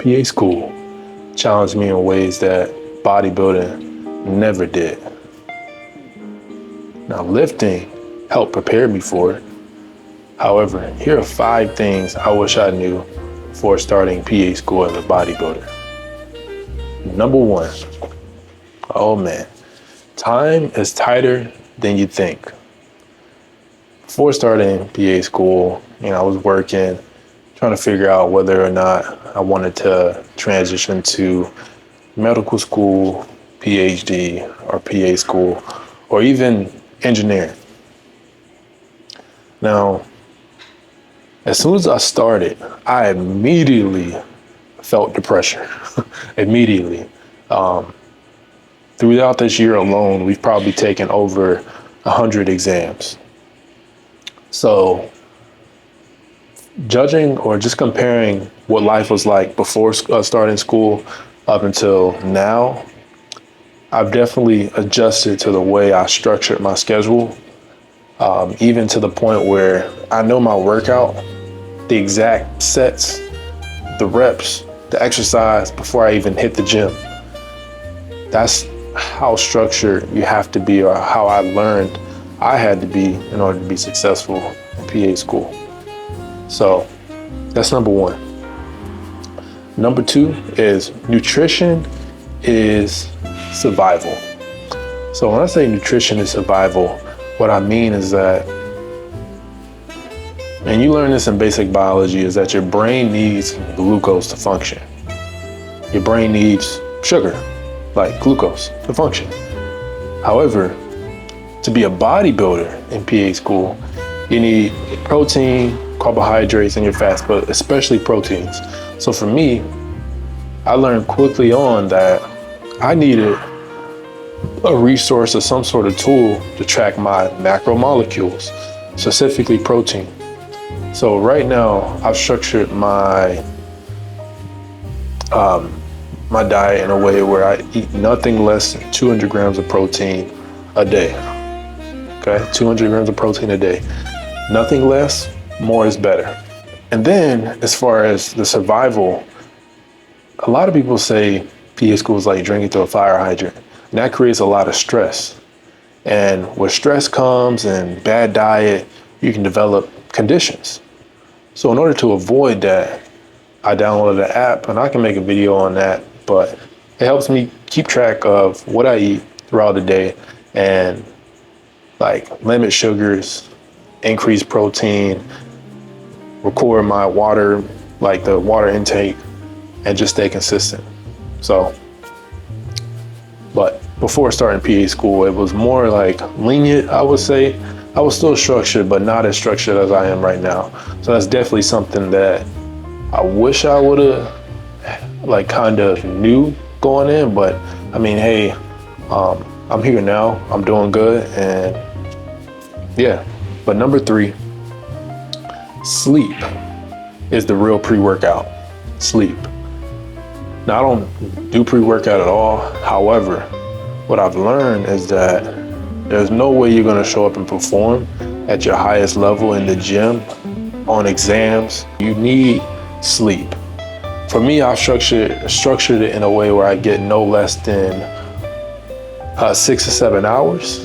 PA school challenged me in ways that bodybuilding never did. Now, lifting helped prepare me for it. However, here are 5 things I wish I knew before starting PA school as a bodybuilder. Number 1, oh man, time is tighter than you think. Before starting PA school, I was working, trying to figure out whether or not I wanted to transition to medical school, PhD, or PA school, or even engineering. Now, as soon as I started, I immediately felt the pressure, immediately. Throughout this year alone, we've probably taken over 100 exams. So judging or just comparing what life was like before starting school up until now, I've definitely adjusted to the way I structured my schedule, even to the point where I know my workout, the exact sets, the reps, the exercise before I even hit the gym. That's how structured you have to be, or how I learned I had to be in order to be successful in PA school. So that's number 1. Number 2 is nutrition is survival. So when I say nutrition is survival, what I mean is that, and you learn this in basic biology, is that your brain needs glucose to function. Your brain needs sugar, like glucose, to function. However, to be a bodybuilder in PA school, you need protein, carbohydrates, and your fats, but especially proteins. So for me, I learned quickly on that I needed a resource or some sort of tool to track my macromolecules, specifically protein. So right now, I've structured my my diet in a way where I eat nothing less than 200 grams of protein a day. Okay, 200 grams of protein a day. Nothing less, more is better. And then as far as the survival, a lot of people say PA school is like drinking through a fire hydrant, and that creates a lot of stress. And where stress comes and bad diet, you can develop conditions. So in order to avoid that, I downloaded the app, and I can make a video on that, but it helps me keep track of what I eat throughout the day and like limit sugars, increase protein, record my water, like the water intake, and just stay consistent. So, but before starting PA school, it was more like lenient, I would say. I was still structured, but not as structured as I am right now. So that's definitely something that I wish I would have like kind of knew going in, but I mean, hey, I'm here now, I'm doing good, and yeah. But number 3, sleep is the real pre-workout, sleep. Now, I don't do pre-workout at all. However, what I've learned is that there's no way you're gonna show up and perform at your highest level in the gym on exams. You need sleep. For me, I've structured it in a way where I get no less than 6 to 7 hours,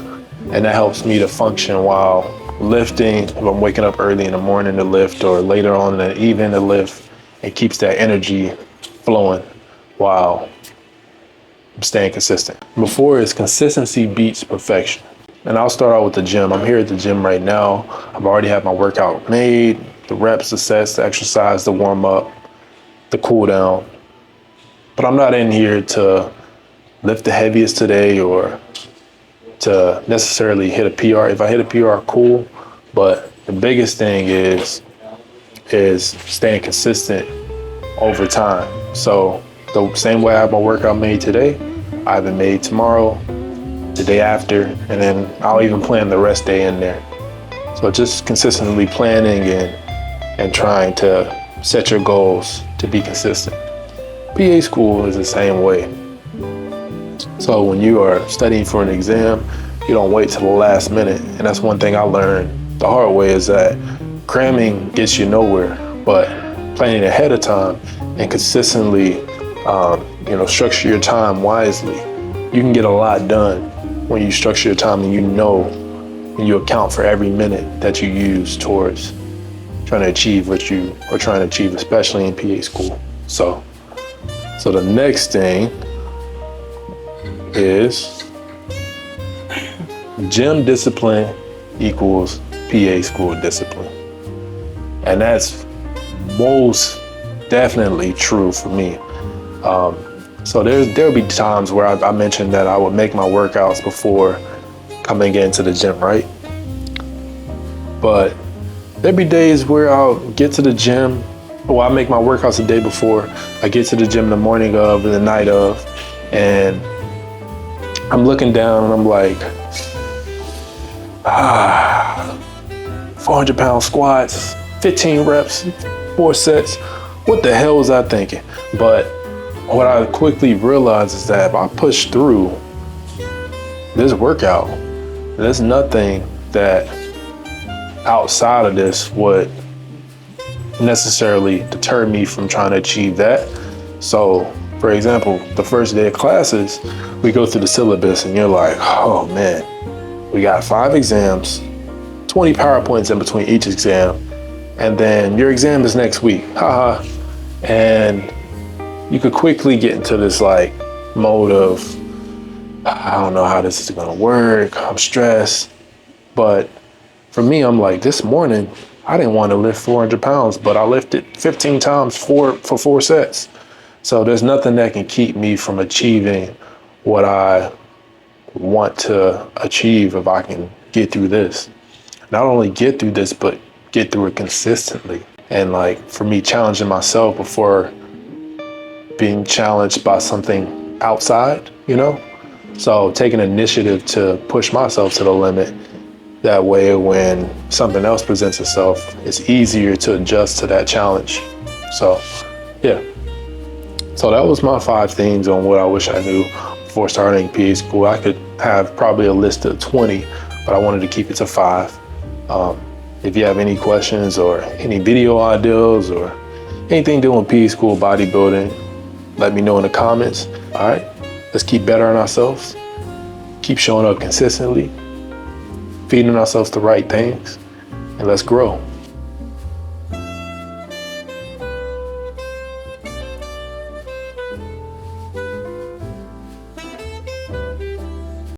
and that helps me to function while lifting. If I'm waking up early in the morning to lift, or later on in the evening to lift, it keeps that energy flowing while I'm staying consistent. Before is consistency beats perfection. And I'll start out with the gym. I'm here at the gym right now. I've already had my workout made, the reps, the sets, the exercise, the warm up, the cool down. But I'm not in here to lift the heaviest today or to necessarily hit a PR. If I hit a PR, cool. But the biggest thing is staying consistent over time. So the same way I have my workout made today, I have it made tomorrow, the day after, and then I'll even plan the rest day in there. So just consistently planning and trying to set your goals to be consistent. PA school is the same way. So when you are studying for an exam, you don't wait till the last minute. And that's one thing I learned the hard way, is that cramming gets you nowhere, but planning ahead of time and consistently, structure your time wisely, you can get a lot done when you structure your time and and you account for every minute that you use towards trying to achieve what you are trying to achieve, especially in PA school. So the next thing is gym discipline equals PA school discipline. And that's most definitely true for me. So there'll be times where I mentioned that I would make my workouts before coming into the gym, right? But there'll be days where I'll get to the gym, or I make my workouts the day before. I get to the gym the morning of or the night of, and I'm looking down and I'm like, 400-pound squats, 15 reps, 4 sets. What the hell was I thinking? But what I quickly realized is that if I push through this workout, there's nothing that outside of this would necessarily deter me from trying to achieve that. So, for example, the first day of classes, we go through the syllabus and you're like, oh man, we got 5 exams, 20 PowerPoints in between each exam, and then your exam is next week, haha. And you could quickly get into this like mode of, I don't know how this is gonna work, I'm stressed. But for me, I'm like, this morning, I didn't want to lift 400 pounds, but I lifted 15 times for 4 sets. So there's nothing that can keep me from achieving what I want to achieve if I can get through this. Not only get through this, but get through it consistently. And like, for me, challenging myself before being challenged by something outside, So taking initiative to push myself to the limit. That way, when something else presents itself, it's easier to adjust to that challenge. So, yeah. So that was my 5 things on what I wish I knew before starting PA school. I could have probably a list of 20, but I wanted to keep it to 5. If you have any questions or any video ideas or anything doing with PA school bodybuilding, let me know in the comments. All right, let's keep bettering ourselves, keep showing up consistently, feeding ourselves the right things, and let's grow.